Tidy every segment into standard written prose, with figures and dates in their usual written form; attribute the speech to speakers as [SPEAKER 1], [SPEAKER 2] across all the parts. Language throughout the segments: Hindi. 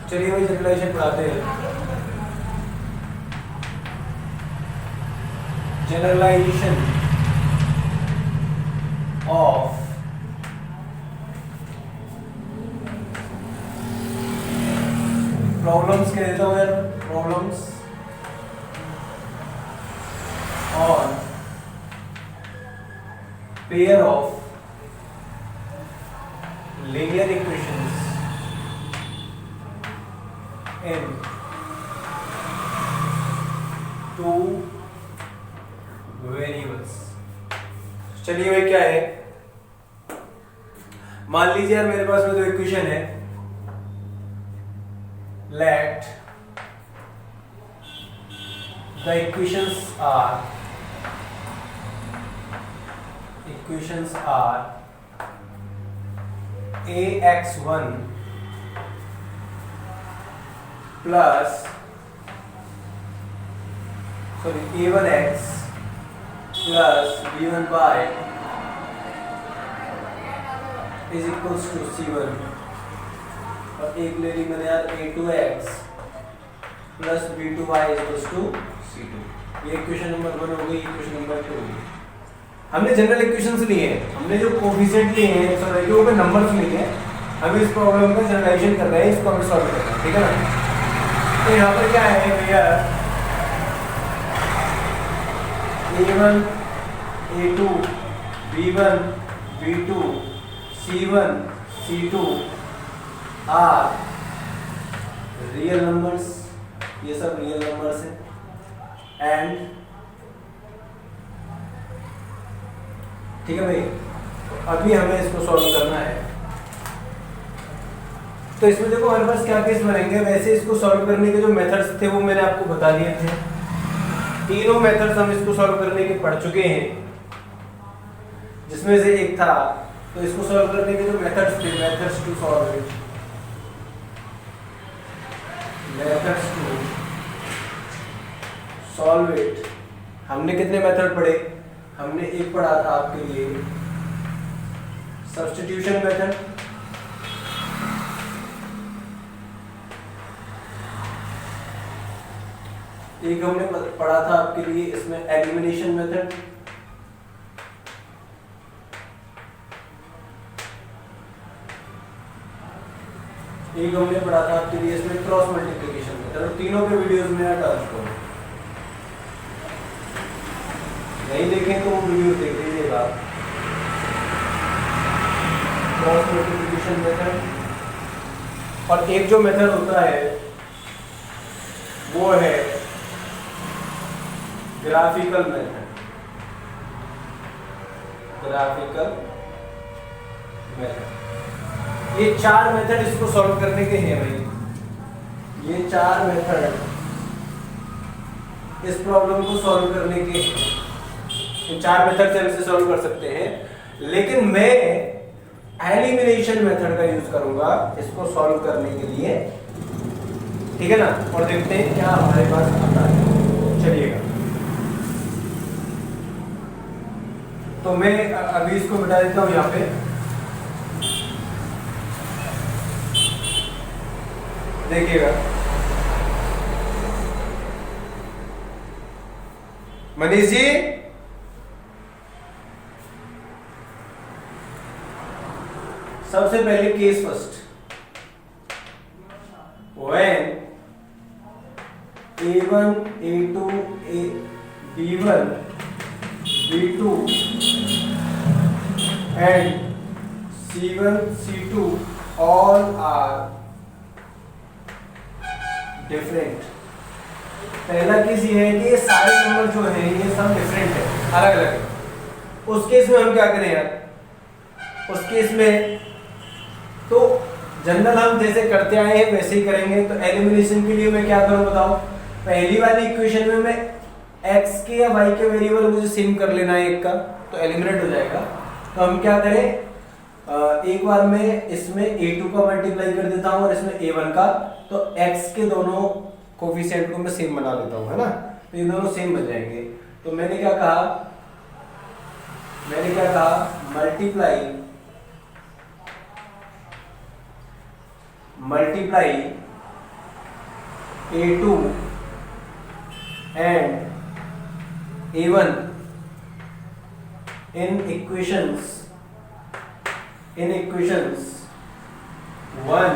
[SPEAKER 1] चलिए भाई जनरलाइजेशन पढ़ाते हैं। जनरलाइजेशन ऑफ प्रॉब्लम्स कह देता हूँ यार, problems on pair of linear equations in two variables. चलिए भाई क्या है, मान लीजिए यार मेरे पास में जो इक्वेशन है, let the equations are ax1 plus a1x plus b1y is equals to c1, और एक ले ली मैंने यार a2x plus b2y is equals to c2। ये इक्वेशन नंबर 1 हो गई, इक्वेशन नंबर 2 हो गई। हमने जनरल इक्वेशंस लिए हैं, हमने जो कोफिशिएंट लिए हैं, सॉरी जो पे नंबर्स लिए हैं, हम इस प्रॉब्लम का जनरलाइजेशन कर रहे हैं, इसको हमें सॉल्व करना है, ठीक है ना। तो यहाँ पर क्या है भैया, a1 a2 b1 b2 c1 c2 are real numbers, ये सब रियल नंबर्स हैं, एंड ठीक है भाई। तो अभी हमें इसको सॉल्व करना है। तो इसमें देखो हमारे पास क्या केस बनेंगे। वैसे इसको सॉल्व करने के जो मेथड्स थे वो मैंने आपको बता दिए थे, तीनों मेथड्स हम इसको सॉल्व करने के पढ़ चुके हैं, जिसमें से एक था, तो इसको सॉल्व करने के जो मेथड्स थे, methods to solve it, methods to solve it. हमने कितने मेथड पढ़े, हमने एक पढ़ा था आपके लिए सब्स्टिट्यूशन मेथड, एक हमने पढ़ा था आपके लिए इसमें एलिमिनेशन मेथड, एक हमने पढ़ा था आपके लिए इसमें क्रॉस मल्टीप्लिकेशन मेथड। और तीनों के वीडियोस में डाल चुका हूं, नहीं देखें तो वो वीडियो देख लीजिएगा। क्रॉस मल्टीप्लिकेशन मेथड, और एक जो मेथड होता है वो है ग्राफिकल मेथड, ग्राफिकल मेथड। ये चार मेथड इसको सॉल्व करने के हैं भाई, ये चार मेथड इस प्रॉब्लम को सॉल्व करने के हैं। इन चार मेथड से हम इसे सॉल्व कर सकते हैं, लेकिन मैं एलिमिनेशन मेथड का यूज करूंगा इसको सॉल्व करने के लिए, ठीक है ना। और देखते हैं क्या हमारे पास आता है। चलिएगा, तो मैं अभी इसको बता देता हूं यहाँ पे। देखिएगा मनीष जी, सबसे पहले case first, when a1 a2 b1 b2 and c1 c2 all are different। पहला केस ये है कि ये सारे नंबर जो है ये सब डिफरेंट है, अलग अलग है। उस केस में हम क्या करें यार, उस केस में तो जनरल हम जैसे करते आए हैं वैसे ही करेंगे। तो एलिमिनेशन के लिए मैं क्या करूं बताओ, पहली वाली इक्वेशन में मैं x के या y के वेरिएबल मुझे सेम कर लेना है एक का, तो एलिमिनेट हो जाएगा। तो हम क्या करें, एक बार मैं इसमें a2 का मल्टीप्लाई कर देता हूं और इसमें a1 का, तो x के दोनों कोफिशिएंट को मैं सेम बना लेता हूं, है ना। तो ये दोनों सेम बन जाएंगे। तो मैंने क्या कहा multiply A2 and A1 in equations 1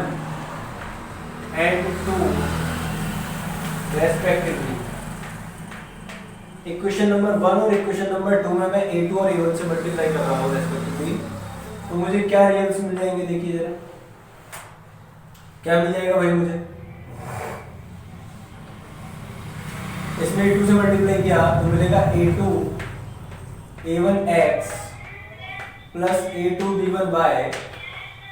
[SPEAKER 1] and 2 respectively। Equation number 1 और इक्वेशन नंबर 2 में मैं A2 और A1 से मल्टीप्लाई कर रहा हूँ रेस्पेक्टिवली, तो मुझे क्या रिजल्ट्स मिल जाएंगे, देखिए जरा क्या मिल जाएगा भाई मुझे। इसमें A2 से मल्टीप्लाई किया तो मिलेगा A2 A1x plus A2 B1y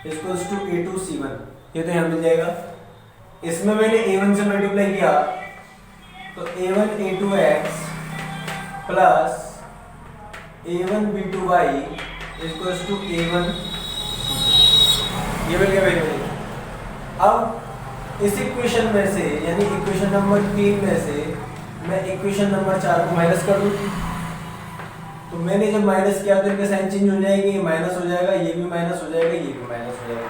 [SPEAKER 1] equals to A2 C1, ये तो यहाँ मिल जाएगा। इसमें मैंने A1 से मल्टीप्लाई किया तो A1 A2x plus A1 B2y equals to A1, ये मिल गया भाई मुझे। अब इस इक्वेशन में से यानी इक्वेशन नंबर 3 में से मैं इक्वेशन नंबर 4 को माइनस कर दूं, तो मैंने जब माइनस किया तो इनका साइन चेंज हो जाएगी, ये माइनस हो जाएगा, ये भी माइनस हो जाएगा, ये भी माइनस हो जाएगा।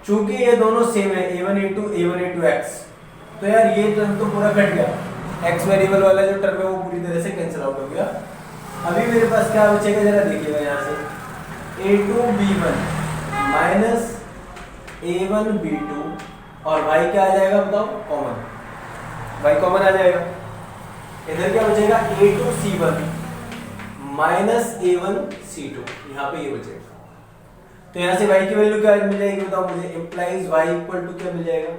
[SPEAKER 1] चूंकि ये दोनों सेम है A1 A2 A1 A2x, तो यार ये टर्म तो पूरा कट गया, x वेरिएबल वाला जो टर्म है वो पूरी तरह से कैंसिल आउट हो गया। अभी मेरे पास क्या बचेगा जरा देखिएगा यहाँ से, A2 B1 minus A1 B2 और y क्या आ जाएगा बताओ, कॉमन, y कॉमन आ जाएगा। इधर क्या बचेगा A2 C1 minus A1 C2, यहाँ पे ये बचेगा। तो यहाँ से y की वैल्यू क्या मिल जाएगी बताओ मुझे, इंप्लाइज y इक्वल टू क्या मिल जाएगा,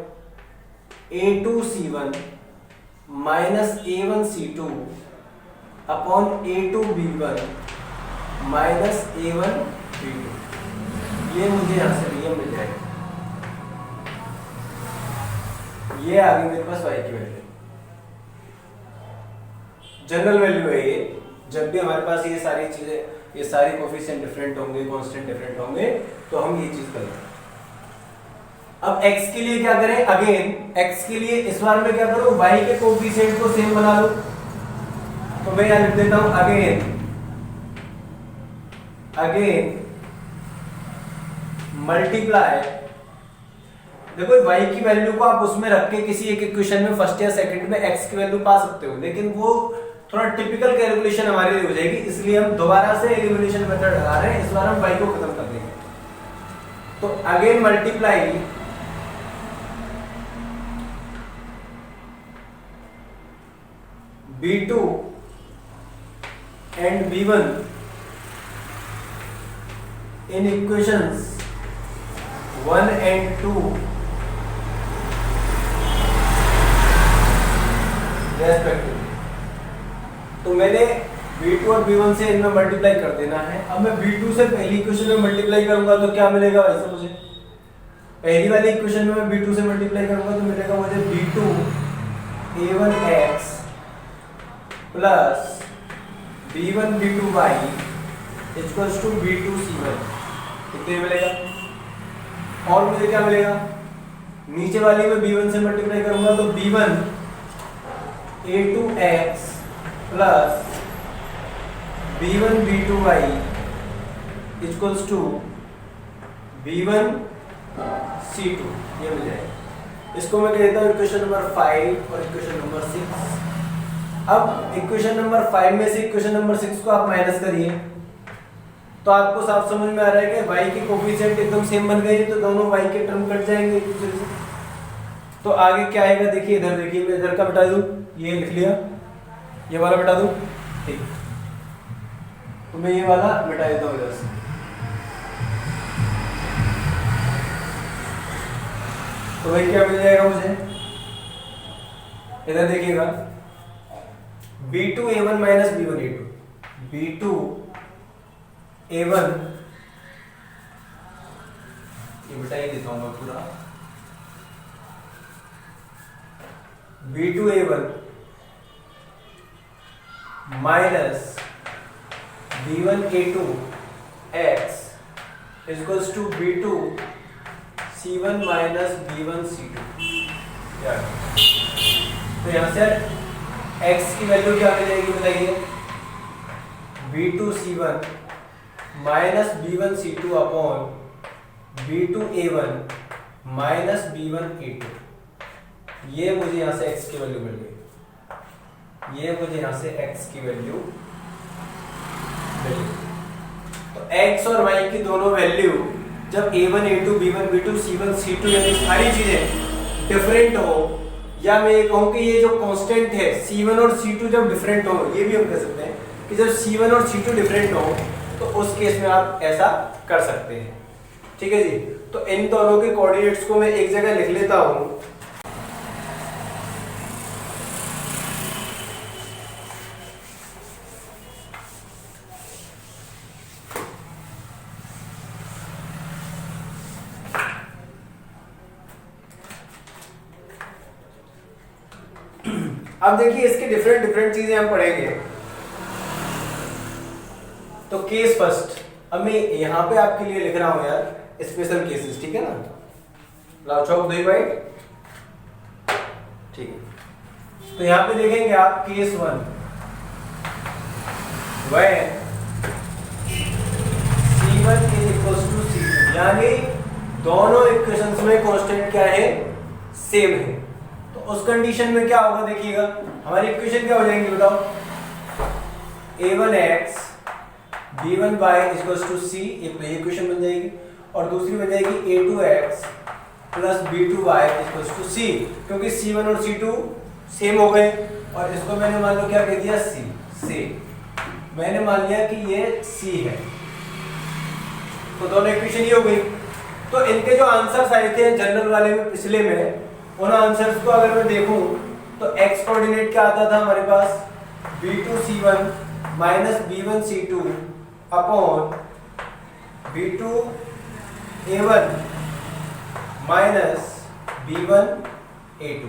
[SPEAKER 1] A2 C1 minus A1 C2 upon A2 B1 minus A1 B2, ये मुझे यहाँ से ये मिल जाएगा। ये आ गई मेरे पास y की वैल्यू, जनरल वैल्यू है ये। जब भी हमारे पास ये सारी चीजें, ये सारे कोफिशिएंट डिफरेंट होंगे, कांस्टेंट डिफरेंट होंगे, तो हम ये चीज करेंगे। अब x के लिए क्या करें, अगेन x के लिए इस बार में क्या करूं, y के कोफिशिएंट को सेम बना लूं। तो मैं यहां लिख देता हूं अगेन मल्टीप्लाई। देखो y की वैल्यू को आप उसमें रख के किसी एक इक्वेशन में फर्स्ट या सेकंड में x की वैल्यू पा सकते हो, लेकिन वो थोड़ा टिपिकल कैलकुलेशन हमारे लिए हो जाएगी, इसलिए हम दोबारा से एलिमिनेशन मेथड लगा रहे हैं। इस बार हम y को खत्म कर देंगे। तो again multiply B2 and B1 in equations 1 and 2 respectively। तो मैंने B2 और B1 से इनमें मल्टीप्लाई कर देना है। अब मैं B2 से पहली इक्वेशन में मल्टीप्लाई करूंगा तो क्या मिलेगा, वैसे मुझे पहली वाली इक्वेशन में मैं B2 से मल्टीप्लाई करूंगा तो मिलेगा मुझे B2 A1x plus B1 B2y equals to B2 C1, कितने मिलेगा। और मुझे क्या मिलेगा, नीचे वाली में B1 से मल्टीप्लाई करूंगा तो B1 A2x plus B1 B2y equals to B1 C2, ये मिल जाएगा। इसको मैं कहता हूँ इक्वेशन नंबर 5 और इक्वेशन नंबर 6। अब इक्वेशन नंबर 5 में से इक्वेशन नंबर 6 को आप माइनस करिए तो आपको साफ समझ में आ रहा है कि y के कोफिशिएंट एकदम सेम बन गए, तो दोनों y के टर्म कट जाएंगे एक दूसरे से। तो आगे क्या आएगा देखिए, इधर देखिए, मैं इधर का बता दूं, ये लिख लिया, ये वाला बता दूं, ठीक। तो मैं ये वाला मिटा देता हूँ इधर से। तो भाई क्या मिल जाएगा मुझे, इधर देखिएगा B2 A1 minus B1 A2, B2 A1, ये मिटा ही देता हूं मैं पूरा, B2 A1 minus B1 A2 x equals to B2 C1 minus B1 C2। तो यहां से x की वैल्यू क्या मिल जाएगी बताइए, B2 C1 minus B1 C2 upon B2 A1 minus B1 A2। ये मुझे यहाँ से x की वैल्यू मिल गई, ये मुझे यहाँ से x की वैल्यू मिल गई। तो x और y की दोनों वैल्यू जब a1 a2 b1 b2 c1 c2 यानी सारी चीजें डिफरेंट हो, या मैं ये कहूँ कि ये जो कांस्टेंट है c1 और c2 जब डिफरेंट हो, ये भी हम कह सकते हैं कि जब c1 और c2 डिफरेंट हो तो उस केस में आप ऐसा कर सकते हैं। ठीक है जी। तो इन दोनों के कोऑर्डिनेट्स को मैं एक जगह लिख लेता हूं। अब देखिए इसके डिफरेंट डिफरेंट चीजें हम पढ़ेंगे। तो केस फर्स्ट, अब मैं यहां पे आपके लिए लिख रहा हूं यार स्पेशल केसेस, ठीक है ना। लाओ चौक दो वाइट, ठीक है। तो यहां पे देखेंगे आप case 1 when c1 is equals to c2, यानी दोनों इक्वेशंस में कांस्टेंट क्या है, सेम है। तो उस कंडीशन में क्या होगा देखिएगा, हमारी इक्वेशन क्या हो जाएंगी बताओ, a1x b1y equals to c, एक इक्वेशन बन जाएगी, और दूसरी बन जाएगी a2x plus b2y equals to c, क्योंकि c1 और c2 सेम हो गए। और इसको मैंने मान लो क्या कह दिया, c, मैंने मान लिया कि ये c है। तो दोनों इक्वेशन ही हो गई। तो इनके जो आंसर्स आए थे जनरल वाले में पिछले में, उन आंसर्स को अगर मैं देखूं तो x कोऑर्डिनेट क्या आता था हमारे पास, b2c1 minus b1c2 upon b2a1 minus b1a2,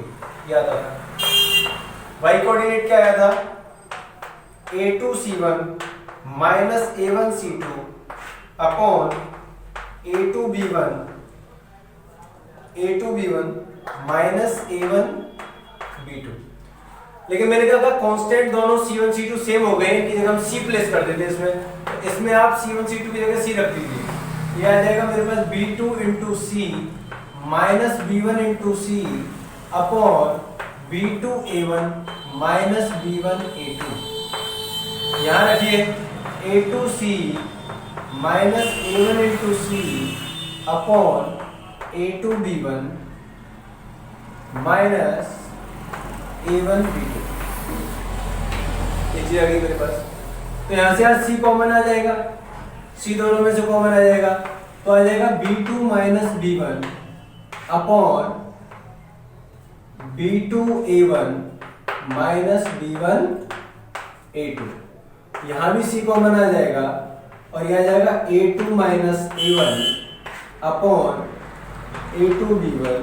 [SPEAKER 1] ये आता था। y कोऑर्डिनेट क्या आया था, a2c1 minus a1c2 upon a2b1 minus a1b2। लेकिन मैंने कहा था कांस्टेंट दोनों c1 c2 सेम हो गए कि जगह हम c प्लेस कर देते हैं इसमें, तो इसमें आप c1 c2 की जगह c रख दीजिए। ये आ जाएगा मेरे पास b2 into c minus b1 into c upon b2a1 minus b1a2। यहाँ रखिए a2c minus a1 into c upon a2b1 minus a1b2, ये चीज आ गई मेरे पास। तो यहां से आज c कॉमन आ जाएगा, c दोनों में से कॉमन आ जाएगा, तो आ जाएगा b2 minus b1 upon b2a1 minus b1a2। यहां भी c कॉमन आ जाएगा, और यह आ जाएगा a2 minus a1 upon a2b1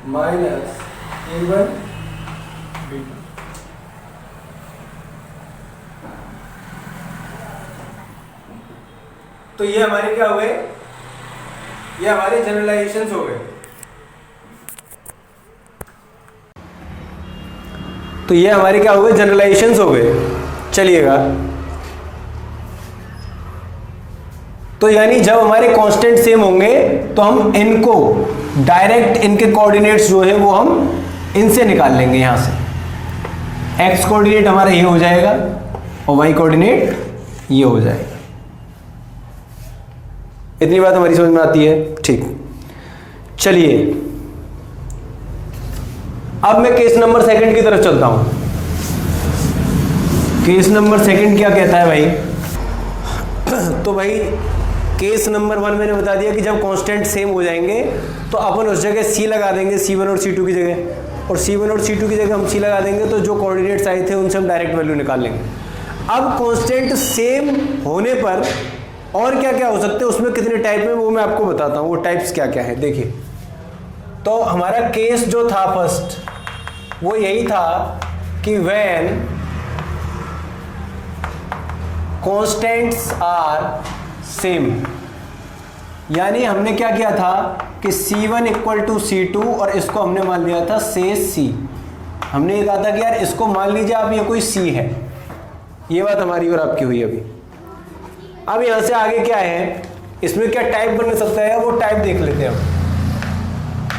[SPEAKER 1] minus a1b2। तो ये हमारे क्या हो गए, ये हमारे जनरलाइजेशंस हो गए। तो ये हमारे क्या हो गए, जनरलाइजेशंस हो गए। चलिएगा, तो यानी जब हमारे कांस्टेंट सेम होंगे तो हम इनको डायरेक्ट, इनके कोऑर्डिनेट्स जो है वो हम इनसे निकाल लेंगे। यहां से एक्स कोऑर्डिनेट हमारा ये हो जाएगा और वाई कोऑर्डिनेट ये हो जाएगा। इतनी बात हमारी समझ में आती है, ठीक। चलिए अब मैं केस नंबर सेकंड की तरफ चलता हूं। केस नंबर सेकंड क्या कहता है भाई, तो भाई केस नंबर 1 मैंने बता दिया कि जब कांस्टेंट सेम हो जाएंगे तो अपन उस जगह c लगा देंगे, c1 और c2 की जगह, और c1 और c2 की जगह हम c लगा देंगे, तो जो कोऑर्डिनेट्स आए थे उनसे हम डायरेक्ट वैल्यू निकाल लेंगे। अब कांस्टेंट सेम होने पर और क्या क्या हो सकते हैं, उसमें कितने टाइप में, वो मैं आपको बताता हूँ। वो टाइप्स क्या क्या है देखिए। तो हमारा केस जो था फर्स्ट, वो यही था कि व्हेन कांस्टेंट्स आर सेम, यानी हमने क्या किया था कि c1 इक्वल टू c2 और इसको हमने मान लिया था से c। हमने ये कहा था कि यार इसको मान लीजिए आप ये कोई c है। ये बात हमारी और आपकी हुई अभी। अब यहां से आगे क्या है, इसमें क्या टाइप बन सकता है, वो टाइप देख लेते हैं हम।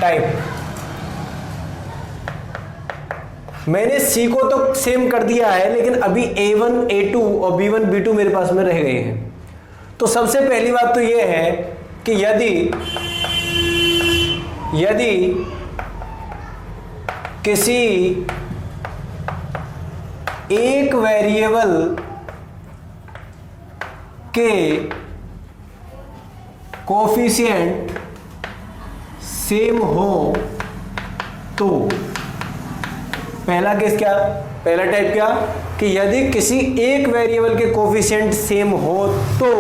[SPEAKER 1] टाइप मैंने C को तो सेम कर दिया है, लेकिन अभी A1 A2 और B1 B2 मेरे पास में रह गए हैं। तो सबसे पहली बात तो ये है कि यदि किसी एक वेरिएबल के कोफिशिएंट सेम हो तो पहला केस क्या, पहला टाइप क्या कि यदि किसी एक वेरिएबल के कोफिशिएंट सेम हो तो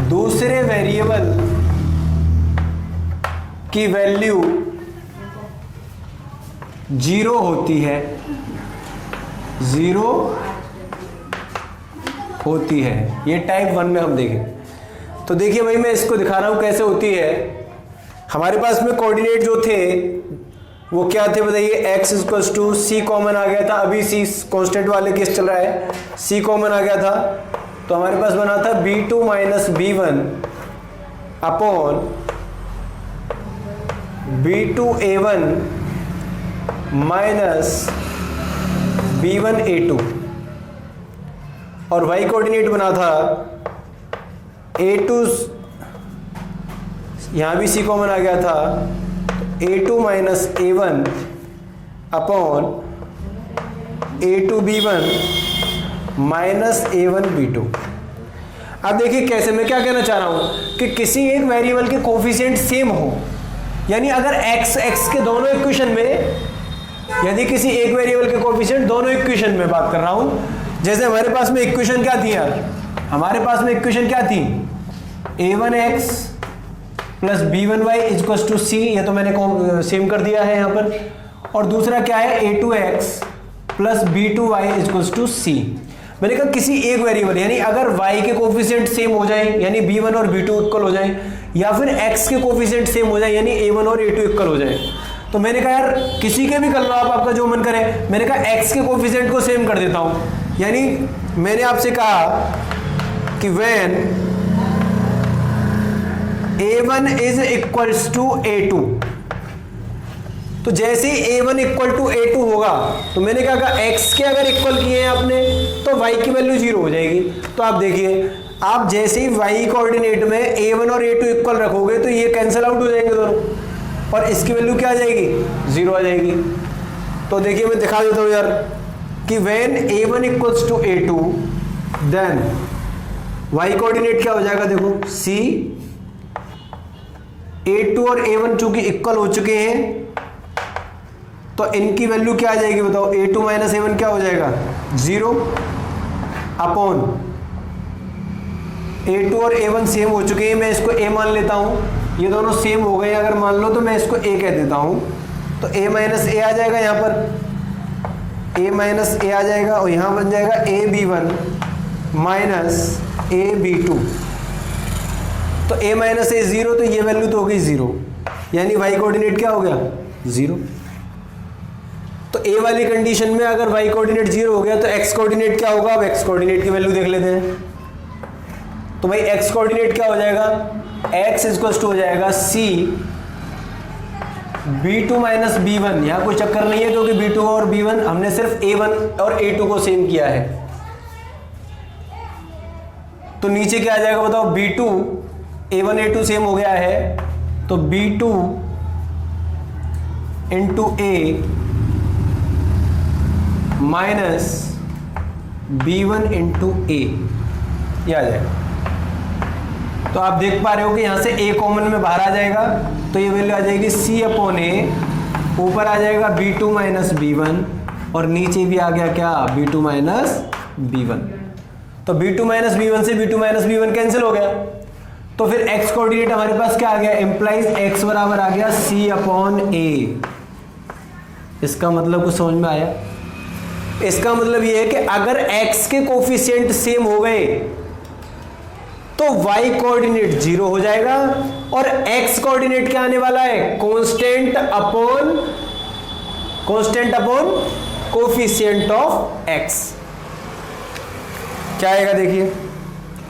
[SPEAKER 1] दूसरे वेरिएबल की वैल्यू 0 होती है, 0 होती है। ये टाइप 1 में हम देखें। तो देखिए भाई, मैं इसको दिखा रहा हूं कैसे होती है। हमारे पास में कोऑर्डिनेट जो थे वो क्या थे बताइए, x equals to c common आ गया था, अभी c कांस्टेंट वाले केस चल रहा है, c कॉमन आ गया था, तो हमारे पास बना था b2 minus b1 upon b2a1 minus b1 a2, और y कोऑर्डिनेट बना था a2, यहाँ भी c कॉमन आ गया था, a2 minus a1 upon a2 b1 minus a1 b2। अब देखिए कैसे, मैं क्या कहना चाह रहा हूं कि किसी एक वेरिएबल के कोफिशिएंट सेम हो, यानी अगर x के दोनों इक्वेशन में, यदि किसी एक वेरिएबल के कोफिशिएंट दोनों इक्वेशन में बात कर रहा हूं, जैसे हमारे पास में इक्वेशन क्या थी यार, हमारे पास में इक्वेशन क्या थी, a1x plus b1y equals to c, ये तो मैंने सेम कर दिया है यहाँ पर, और दूसरा क्या है a2x plus b2y equals to c। मैंने कहा किसी एक वेरिएबल, यानी अगर y के कोफिशिएंट सेम हो जाए यानी b1 और b2 इक्वल हो जाए, या फिर x के कोफिशिएंट सेम हो जाए यानी a1 और a2 इक्वल हो जाए, तो मैंने कहा यार किसी के भी कर लो आप, आपका जो मन करे। मैंने कहा x के कोफिशिएंट को सेम कर देता हूँ, यानी मैंने आपसे कहा कि when a1 is equals to a2, तो जैसे ही a1 इक्वल टू a2 होगा, तो मैंने क्या कहा x के अगर इक्वल किए हैं आपने तो y की वैल्यू 0 हो जाएगी। तो आप देखिए, आप जैसे ही y कोऑर्डिनेट में a1 और a2 इक्वल रखोगे तो ये कैंसिल आउट हो जाएंगे दोनों, और इसकी वैल्यू क्या आ जाएगी, 0 आ जाएगी। तो देखिए मैं दिखा देता हूँ यार कि when a1 equals to a2 then y coordinate क्या हो जाएगा, देखो c, a2 और a1 चूंकि इक्वल हो चुके हैं तो इनकी वैल्यू क्या आ जाएगी बताओ, a2 माइनस a1 क्या हो जाएगा, 0 अपॉन a2 और a1 सेम हो चुके हैं, मैं इसको a मान लेता हूं, ये दोनों सेम हो गए अगर मान लो तो मैं इसको a कह देता हूं, तो a माइनस a आ जाएगा, यहाँ पर a माइनस a आ जाएगा, और यहाँ बन जाएगा a b1 minus a b2, तो a माइनस a 0, तो ये वैल्यू तो हो गई 0, यानी y कोऑर्डिनेट क्या हो गया, 0। तो a वाली कंडीशन में अगर y कोऑर्डिनेट 0 हो गया तो x कोऑर्डिनेट क्या होगा, अब x कोऑर्डिनेट की वैल्यू देख लेते हैं। तो भाई x कोऑर्डिनेट क्या हो जाएगा, x इक्वल्स टू हो जाएगा c b2 माइनस b1, यहाँ कोई चक्कर नहीं है क्योंकि b2 और b1 हमने सिर्फ a1 और a2 को सेम किया है। तो नीचे क्या आ जाएगा बताओ, b2 a1 a2 सेम हो गया है, तो b2 into a minus b1 into a, ये आ जाएगा। तो आप देख पा रहे हो कि यहां से a कॉमन में बाहर आ जाएगा, तो ये वैल्यू आ जाएगी c अपॉन a, ऊपर आ जाएगा b2 माइनस b1, और नीचे भी आ गया क्या, b2 माइनस b1। तो b2 माइनस b1 से b2 माइनस b1 कैंसिल हो गया, तो फिर x कोऑर्डिनेट हमारे पास क्या आ गया, इंप्लाइज x बराबर आ गया c अपॉन a। इसका मतलब कुछ समझ में आया? इसका मतलब ये है कि अगर x के कोफिशिएंट सेम हो गए तो y कोऑर्डिनेट 0 हो जाएगा, और x कोऑर्डिनेट क्या आने वाला है, constant upon coefficient of x। क्या आएगा देखिए,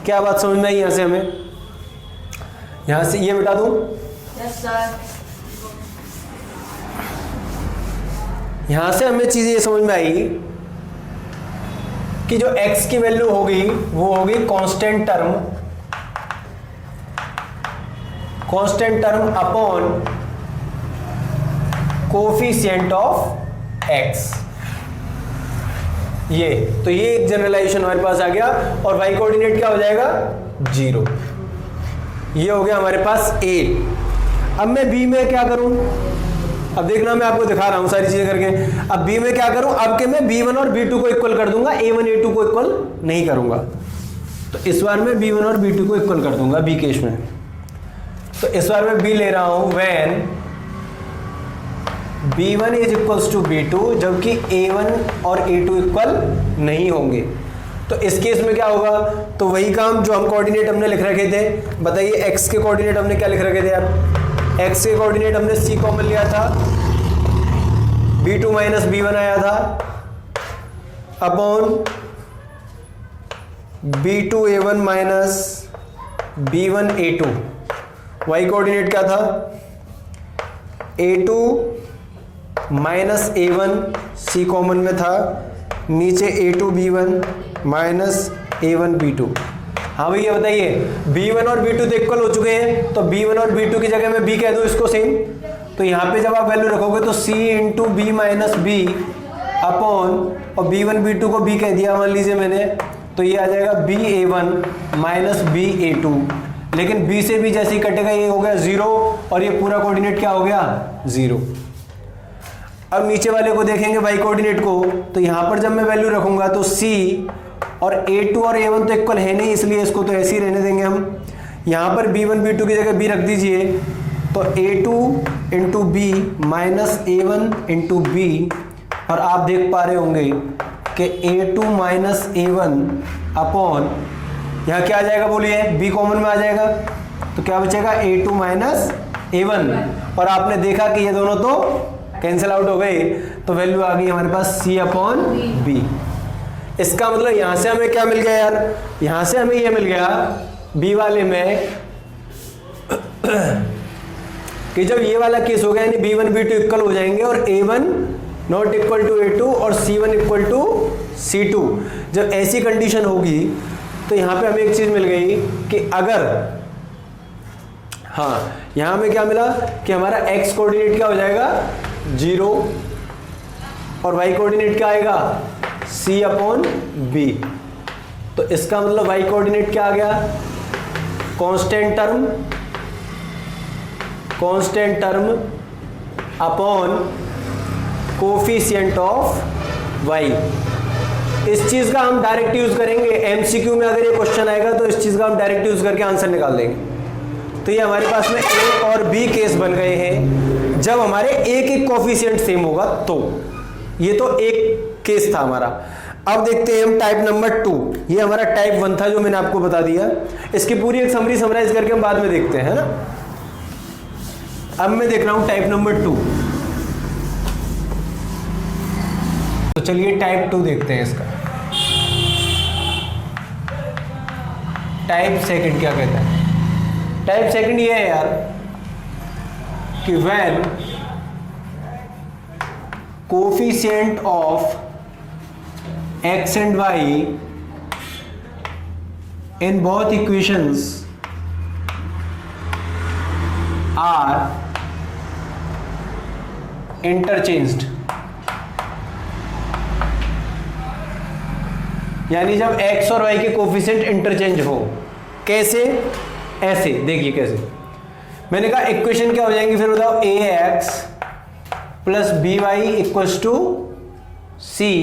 [SPEAKER 1] क्या बात समझ में आई यहां से हमें? यहां से ये मिटा दूं?
[SPEAKER 2] Yes sir.
[SPEAKER 1] यहां से हमें चीज ये समझ में आई कि जो x की वैल्यू होगी वो होगी constant term upon coefficient of x। ये तो ये एक जनरलाइजेशन हमारे पास आ गया और y कोऑर्डिनेट क्या हो जाएगा? 0। ये हो गया हमारे पास a। अब मैं b में क्या करूं? अब देखना मैं आपको दिखा रहा हूं सारी चीजें करके। अब b में क्या करूं? अब के मैं b1 और b2 को इक्वल कर दूंगा, a1 a2 को इक्वल नहीं करूंगा। तो इस बार मैं b1 और b2 को इक्वल कर दूंगा b केस में। तो इस बार मैं b ले रहा हूं when b1 is equals to b2, जबकि a1 और a2 इक्वल नहीं होंगे। तो इस केस में क्या होगा? तो वही काम जो हम कोऑर्डिनेट हमने लिख रखे थे। बताइए x के कोऑर्डिनेट हमने क्या लिख रखे थे यार? x के कोऑर्डिनेट हमने c कॉमन लिया था, b2 माइनस b1 आया था upon b2 a1 minus b1 a2। y coordinate क्या था? a2 minus a1 c common में था, नीचे a2 b1 minus a1 b2। हाँ भैया बताइए, b1 और b2 तो इक्वल हो चुके हैं, तो b1 और b2 की जगह मैं b कह दूं इसको सेम। तो यहाँ पे जब आप वैल्यू रखोगे तो c into B minus B upon, और b1 b2 को b कह दिया मान लीजिए मैंने, तो ये आ जाएगा ba1 माइनस ba2। लेकिन b से b जैसे ही कटेगा ये हो गया 0 और ये पूरा कोऑर्डिनेट क्या हो गया? 0। अब नीचे वाले को देखेंगे y कोऑर्डिनेट को, तो यहाँ पर जब मैं वैल्यू रखूंगा तो c और a2 और a1 तो इक्वल है नहीं, इसलिए इसको तो ऐसे ही रहने देंगे हम। यहाँ पर b1 b2 की जगह b रख दीजिए, तो a2 into B minus a1 into B, और आप देख पा रहे होंगे कि a2 माइनस a1 अपॉन, यहाँ क्या आ जाएगा बोलिए? b कॉमन में आ जाएगा, तो क्या बचेगा? a2 माइनस a1, और आपने देखा कि ये दोनों तो कैंसिल आउट हो गए, तो वैल्यू आ गई हमारे पास c अपॉन b। इसका मतलब यहां से हमें क्या मिल गया यार? यहां से हमें ये मिल गया b वाले में कि जब ये वाला केस हो गया यानी b1 b2 इक्वल हो जाएंगे और a1 not equal to a2 और c1 इक्वल टू c2, जब ऐसी कंडीशन होगी तो यहाँ पे हमें एक चीज मिल गई कि अगर, हाँ यहाँ हमें क्या मिला कि हमारा x कोऑर्डिनेट क्या हो जाएगा? 0 और y कोऑर्डिनेट क्या आएगा? c upon b। तो इसका मतलब y कोऑर्डिनेट क्या आ गया? Constant term upon coefficient of y। इस चीज का हम डायरेक्ट यूज करेंगे एमसीक्यू में। अगर ये क्वेश्चन आएगा तो इस चीज का हम डायरेक्ट यूज करके आंसर निकाल देंगे। तो ये हमारे पास में a और b केस बन गए हैं जब हमारे एक एक कोफिशिएंट सेम होगा। तो ये तो एक केस था हमारा। अब देखते हैं हम टाइप नंबर 2। ये हमारा टाइप 1 था जो मैंने आपको बता दिया। इसकी पूरी एक समरी समराइज करके हम बाद में देखते हैं, है ना। अब मैं देख रहा हूं टाइप नंबर 2। तो चलिए टाइप 2 देखते हैं इसका। टाइप सेकंड क्या कहता है? टाइप सेकंड ये है यार कि when coefficient of x and y in both equations are interchanged, यानी जब x और y के कोफिशिएंट इंटरचेंज हो। कैसे? ऐसे देखिए कैसे। मैंने कहा इक्वेशन क्या हो जाएंगी फिर बताओ? ax plus by equals to c,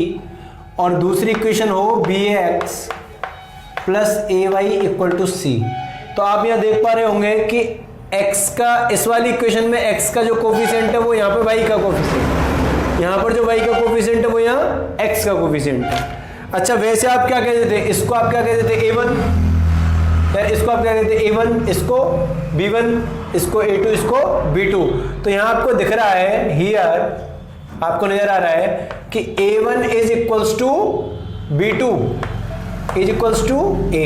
[SPEAKER 1] और दूसरी इक्वेशन हो bx plus ay equal to c। तो आप यहां देख पा रहे होंगे कि x का, इस वाली इक्वेशन में x का जो कोफिशिएंट है वो यहाँ पे y का कोफिशिएंट, यहाँ पर जो y का कोफिशिएंट है वो यहाँ x का कोफिशिएंट है। अच्छा वैसे आप क्या कहते थे? इसको आप क्या कहते थे? a1, यार इसको आप क्या कहते थे? a1, इसको b1, इसको a2, इसको b2। तो यहाँ आपको दिख रहा है, हियर आपको नजर आ रहा है कि a1 is equals to b2 is equals to a।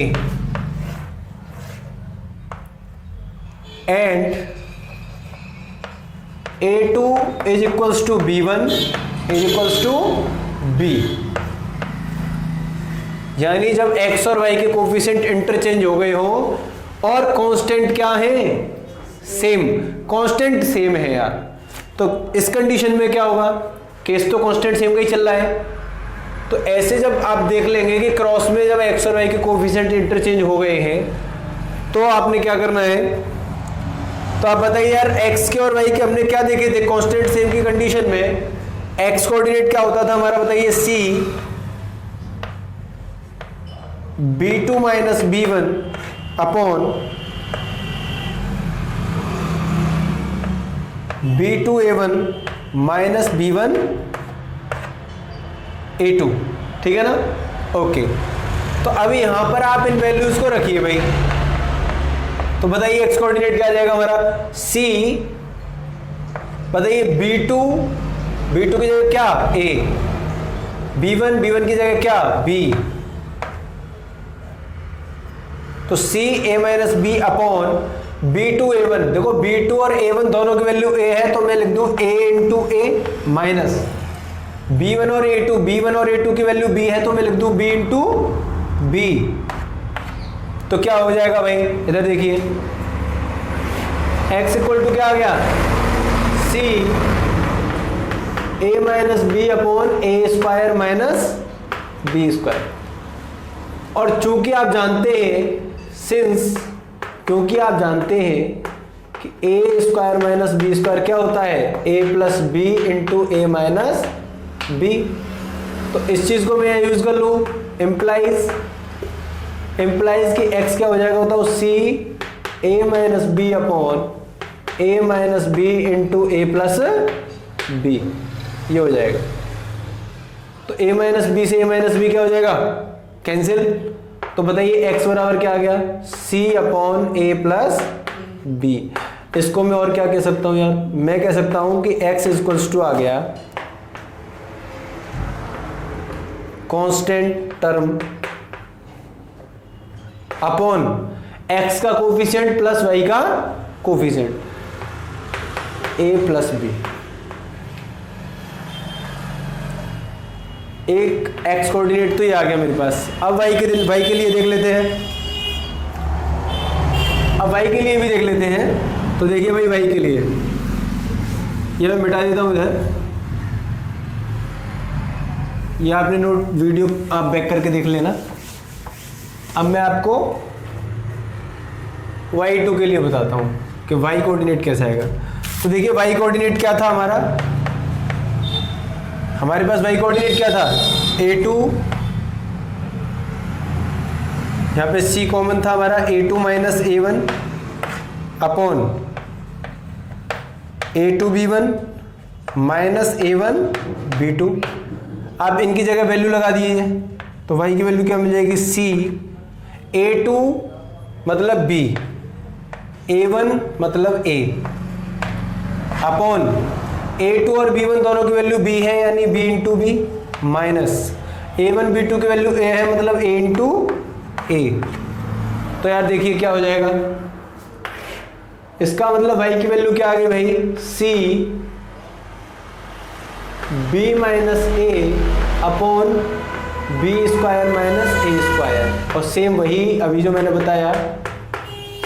[SPEAKER 1] And A2 is equals to B1 is equals to B। यानी जब x और y के कोफिशिएंट इंटरचेंज हो गए हो और कांस्टेंट क्या है, सेम, कांस्टेंट सेम है यार, तो इस कंडीशन में क्या होगा, केस तो कांस्टेंट सेम का ही चल रहा है। तो ऐसे जब आप देख लेंगे कि क्रॉस में जब x और y के कोफिशिएंट इंटरचेंज हो गए हैं तो आपने क्या करना है, तो आप बताइए यार x के और y के हमने क्या देखे थे कांस्टेंट सेम की कंडीशन में, x कोऑर्डिनेट क्या होता था हमारा बताइए, c b2 minus b1 upon b2a1 minus b1 a2, ठीक है ना। ओके, तो अभी यहां पर आप इन वैल्यूज को रखिए भाई। तो बताइए x कोऑर्डिनेट क्या आ जाएगा हमारा, c, बताइए b2 की जगह क्या a, b1 की जगह क्या b, तो c a minus b upon b2a1। देखो b2 और a1 दोनों की वैल्यू a है तो मैं लिख दूं a into a minus b1 और a2 की वैल्यू b है तो मैं लिख दूं b इंटू b। तो क्या हो जाएगा भाई, इधर देखिए x इक्वल टू क्या आ गया, c a minus b upon a square minus b square. और चूंकि आप जानते हैं, क्योंकि आप जानते हैं कि a square minus b square क्या होता है, a plus b into a minus b। तो इस चीज को मैं यूज कर लूं, इम्प्लाइज कि x क्या हो जाएगा, होता है c a minus b upon a minus b into a plus b, ये हो जाएगा। तो a माइनस b से a माइनस b क्या हो जाएगा, कैंसिल। तो बताइए x बराबर क्या आ गया, c upon a plus b। इसको मैं और क्या कह सकता हूं यार, मैं कह सकता हूं कि x इक्वल्स टू आ गया कांस्टेंट टर्म अपॉन x का कोफिशिएंट प्लस y का कोफिशिएंट a प्लस b। एक x कोऑर्डिनेट तो ये आ गया मेरे पास। अब y के लिए देख लेते हैं, अब y के लिए भी देख लेते हैं। तो देखिए भाई y के लिए ये मैं मिटा देता हूँ इधर, ये आपने नोट वीडियो आप बैक करके देख लेना। अब मैं आपको y2 के लिए बताता हूँ कि y कोऑर्डिनेट कैसा आएगा। तो देखिए y कोऑर्डिनेट क्या था हमारे पास y कोऑर्डिनेट क्या था, a2, यहाँ पे c कॉमन था हमारा, a2 minus a1 upon a2 b1 minus a1 b2। आप इनकी जगह वैल्यू लगा दिए तो y की वैल्यू क्या मिल जाएगी, c a2 मतलब b, a1 मतलब a अपॉन a2 और b1 दोनों की वैल्यू b है यानी b into b minus a1 b2 की वैल्यू a है मतलब a इंटू a। तो यार देखिए क्या हो जाएगा, इसका मतलब y की वैल्यू क्या आ गई भाई, c b minus a upon b square minus a square. और सेम वही अभी जो मैंने बताया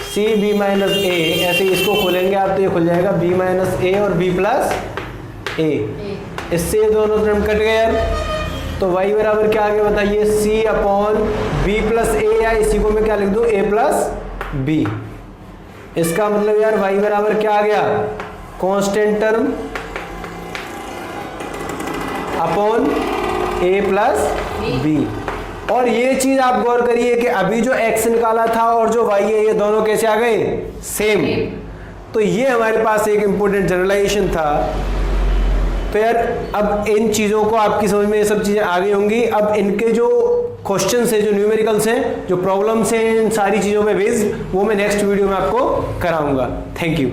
[SPEAKER 1] c b माइनस a, ऐसे इसको खोलेंगे आप तो ये खुल जाएगा b माइनस a और b प्लस a। इससे ये दोनों टर्म कट गए यार। तो y बराबर क्या आ गया बताइए, c upon b plus a, या इसी को मैं क्या लिख दूं a प्लस b। इसका मतलब यार y बराबर क्या आ गया, constant term upon a plus b। और ये चीज आप गौर करिए कि अभी जो x निकाला था और जो y है ये दोनों कैसे आ गए, सेम। तो ये हमारे पास एक इंपॉर्टेंट जनरलाइजेशन था। तो यार अब इन चीज़ों को आपकी समझ में ये सब चीज़ें आ गई होंगी। अब इनके जो क्वेश्चंस हैं, जो न्यूमेरिकल्स हैं, जो प्रॉब्लम्स हैं, इन सारी चीज़ों पे बेस्ड वो मैं नेक्स्ट वीडियो में आपको कराऊंगा। Thank you.